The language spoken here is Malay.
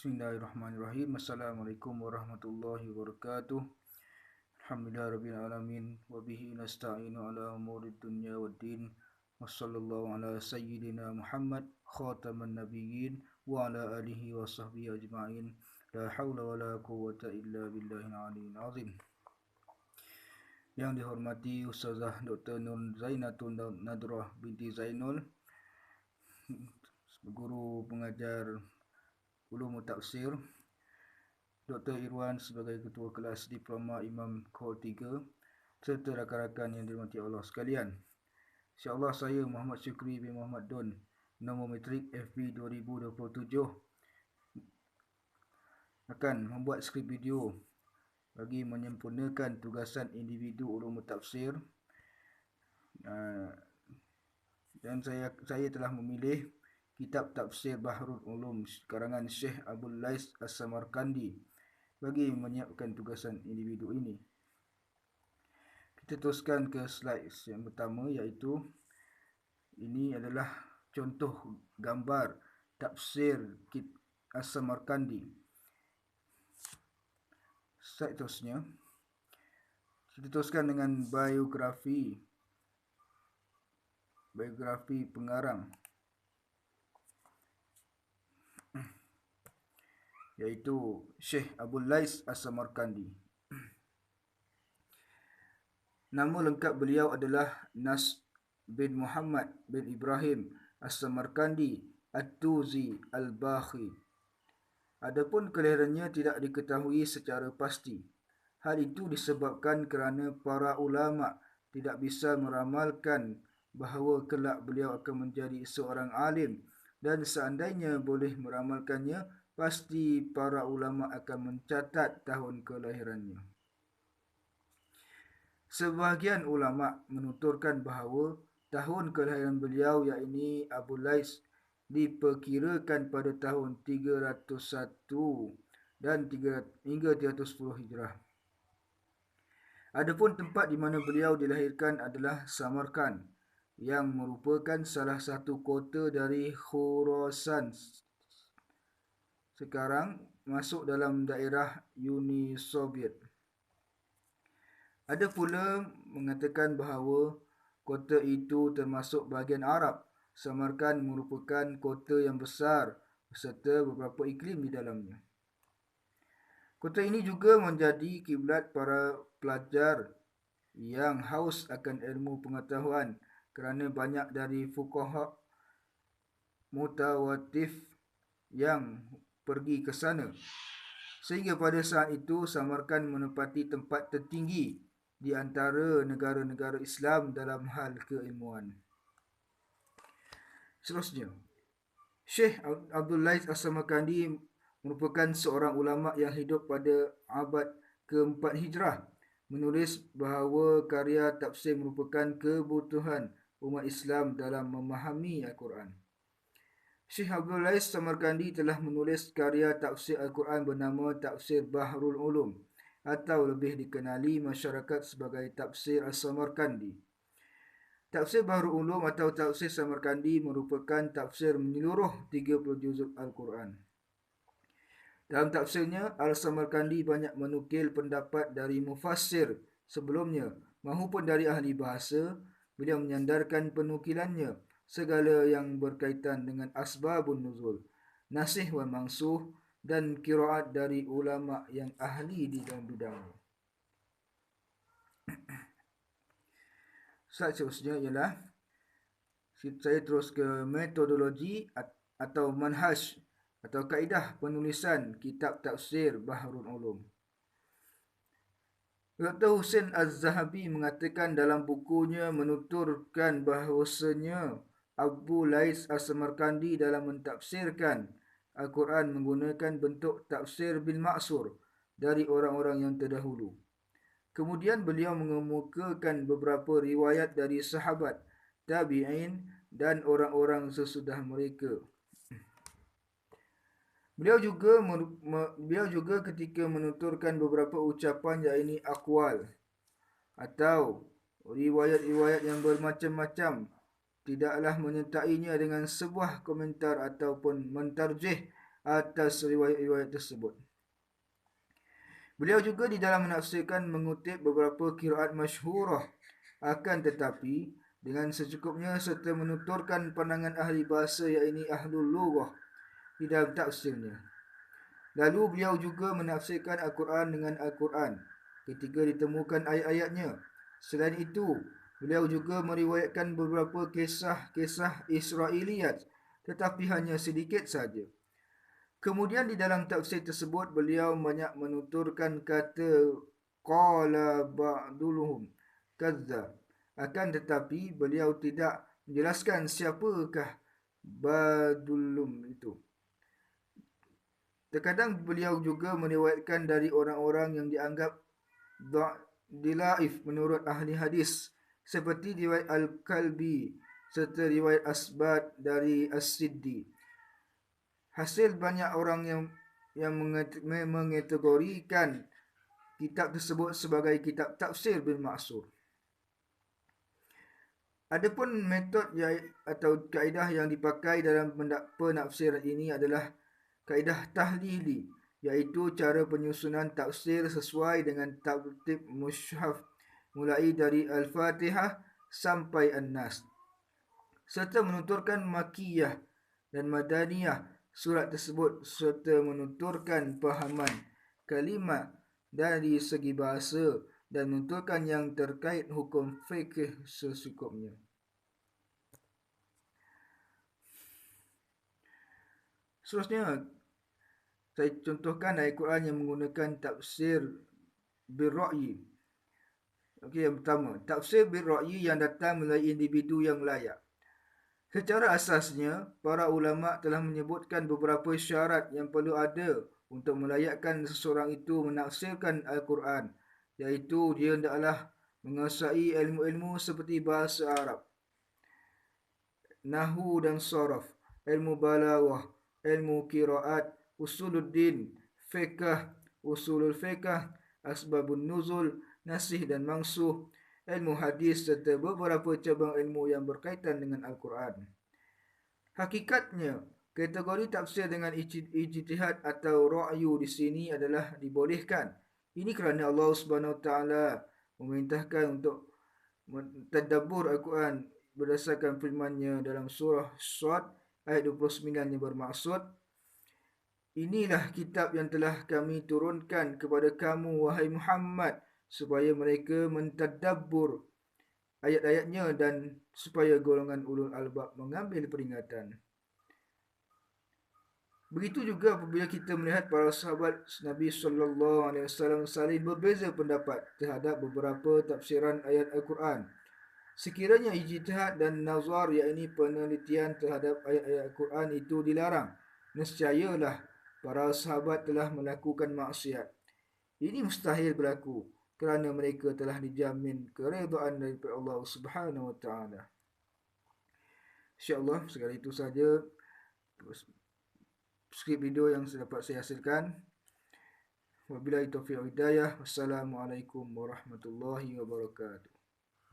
Bismillahirrahmanirrahim. Assalamualaikum warahmatullahi wabarakatuh. Alhamdulillahirabbil alamin wa bihi nasta'inu ala umurid dunya waddin. Wassallallahu ala sayyidina Muhammad khataman nabiyyin wa ala alihi wa sahbihi ajma'in. La haula wa la quwwata illa billahil aliyyil azim. Yang dihormati Ustazah Dr. Nur Zainatun Nadrah binti Zainul, guru pengajar Ulumul Tafsir, Dr. Irwan sebagai Ketua Kelas Diploma Imam Kohort 3, serta rakan-rakan yang dirahmati Allah sekalian. InsyaAllah saya Muhammad Syukri bin Muhammad Don, nombor metrik FB 2027, akan membuat skrip video bagi menyempurnakan tugasan individu Ulumul Tafsir. Dan saya telah memilih kitab Tafsir Bahrul Ulum karangan Syekh Abdul Lais As-Samarkandi bagi menyiapkan tugasan individu ini. Kita teruskan ke slide yang pertama, iaitu ini adalah contoh gambar Tafsir As-Samarkandi. Slide terusnya, kita teruskan dengan biografi pengarang, iaitu Syekh Abdul Lais As-Samarkandi. Nama lengkap beliau adalah Nas bin Muhammad bin Ibrahim As-Samarkandi At-Tuzi Al-Bakhi. Adapun kelahirannya tidak diketahui secara pasti. Hal itu disebabkan kerana para ulama tidak bisa meramalkan bahawa kelak beliau akan menjadi seorang alim, dan seandainya boleh meramalkannya, pasti para ulama akan mencatat tahun kelahirannya. Sebahagian ulama menuturkan bahawa tahun kelahiran beliau, yakni Abu Lais, diperkirakan pada tahun 301 dan hingga 310 Hijrah. Adapun tempat di mana beliau dilahirkan adalah Samarkand, yang merupakan salah satu kota dari Khurasan, sekarang masuk dalam daerah Uni Soviet. Ada pula mengatakan bahawa kota itu termasuk bahagian Arab. Samarkand merupakan kota yang besar beserta beberapa iklim di dalamnya. Kota ini juga menjadi kiblat para pelajar yang haus akan ilmu pengetahuan, kerana banyak dari fuqaha mutawatif yang pergi ke sana. Sehingga pada saat itu Samarkand menempati tempat tertinggi di antara negara-negara Islam dalam hal keilmuan. Seterusnya, Syekh Abdul Lais As-Samarkandi merupakan seorang ulama yang hidup pada abad ke-4 Hijrah. Menulis bahawa karya tafsir merupakan kebutuhan umat Islam dalam memahami Al-Quran. Syekh Abdul Lais Samarkandi telah menulis karya tafsir Al-Quran bernama Tafsir Bahrul Ulum, atau lebih dikenali masyarakat sebagai Tafsir As-Samarkandi. Tafsir Bahrul Ulum atau Tafsir Samarkandi merupakan tafsir menyeluruh 30 juzuk Al-Quran. Dalam tafsirnya, Al-Samarkandi banyak menukil pendapat dari mufassir sebelumnya maupun dari ahli bahasa. Beliau menyandarkan penukilannya segala yang berkaitan dengan asbabun nuzul, nasikh wal mansuh, dan qiraat dari ulama yang ahli di dalam bidangnya. Slide seterusnya ialah, saya terus ke metodologi atau manhaj atau kaedah penulisan kitab tafsir Bahrul Ulum. Dr. Husain Az-Zahabi mengatakan dalam bukunya menuturkan bahawasanya Abu Lais As-Samarkandi dalam mentafsirkan Al-Quran menggunakan bentuk tafsir bil ma'sur dari orang-orang yang terdahulu. Kemudian beliau mengemukakan beberapa riwayat dari sahabat, tabi'in dan orang-orang sesudah mereka. Beliau juga ketika menuturkan beberapa ucapan, yakni aqwal atau riwayat-riwayat yang bermacam-macam, tidaklah menyertainya dengan sebuah komentar ataupun mentarjih atas riwayat-riwayat tersebut. Beliau juga di dalam menafsirkan mengutip beberapa qiraat masyhurah, akan tetapi dengan secukupnya serta menuturkan pandangan ahli bahasa yakni ahlul lughah di dalam tafsirnya. Lalu beliau juga menafsirkan Al-Quran dengan Al-Quran ketika ditemukan ayat-ayatnya. Selain itu, beliau juga meriwayatkan beberapa kisah-kisah Israiliyat, tetapi hanya sedikit saja. Kemudian di dalam tafsir tersebut beliau banyak menuturkan kata qala ba'duluhum kadza. Akan tetapi beliau tidak menjelaskan siapakah badulum itu. Terkadang beliau juga meriwayatkan dari orang-orang yang dianggap dilaif menurut ahli hadis seperti riwayat Al-Kalbi serta riwayat Asbat dari As-Siddi. Hasil banyak orang yang mengategorikan kitab tersebut sebagai kitab tafsir bil Ma'sur. Adapun metod atau kaedah yang dipakai dalam penafsiran ini adalah kaedah tahlili, iaitu cara penyusunan tafsir sesuai dengan tartib mushaf mulai dari Al-Fatihah sampai An-Nas, serta menuturkan Makkiyah dan Madaniyah surat tersebut serta menuturkan pahaman kalimat dari segi bahasa dan menuturkan yang terkait hukum fikih secukupnya. Seterusnya, saya contohkan ayat Quran yang menggunakan tafsir bir-ra'yi. Okey, yang pertama, tafsir bir-ra'yi yang datang melalui individu yang layak. Secara asasnya, para ulama telah menyebutkan beberapa syarat yang perlu ada untuk melayakkan seseorang itu menafsirkan Al-Quran, iaitu dia hendaklah menguasai ilmu-ilmu seperti bahasa Arab, nahwu dan saraf, ilmu balaghah, ilmu qiraat, usuluddin, fiqh, usulul fiqh, asbabun nuzul, nasih dan mansuh, ilmu hadis serta beberapa cabang ilmu yang berkaitan dengan Al-Quran. Hakikatnya, kategori tafsir dengan ijtihad atau ra'yu di sini adalah dibolehkan. Ini kerana Allah Subhanahu Wa Taala memerintahkan untuk mentadabbur Al-Quran berdasarkan firman-Nya dalam surah Shad ayat 29 yang bermaksud, inilah kitab yang telah kami turunkan kepada kamu wahai Muhammad supaya mereka mentadabbur ayat-ayatnya dan supaya golongan ulul albab mengambil peringatan. Begitu juga apabila kita melihat para sahabat Nabi SAW saling berbeza pendapat terhadap beberapa tafsiran ayat Al-Quran. Sekiranya ijtihad dan nazar, yakni penelitian terhadap ayat-ayat Al-Quran itu dilarang, nescayalah para sahabat telah melakukan maksiat. Ini mustahil berlaku kerana mereka telah dijamin keredaan daripada Allah Subhanahu Wa Taala. InsyaAllah segala itu saja skrip video yang dapat saya hasilkan. Wabillahi taufiq wal hidayah. Wassalamualaikum warahmatullahi wabarakatuh.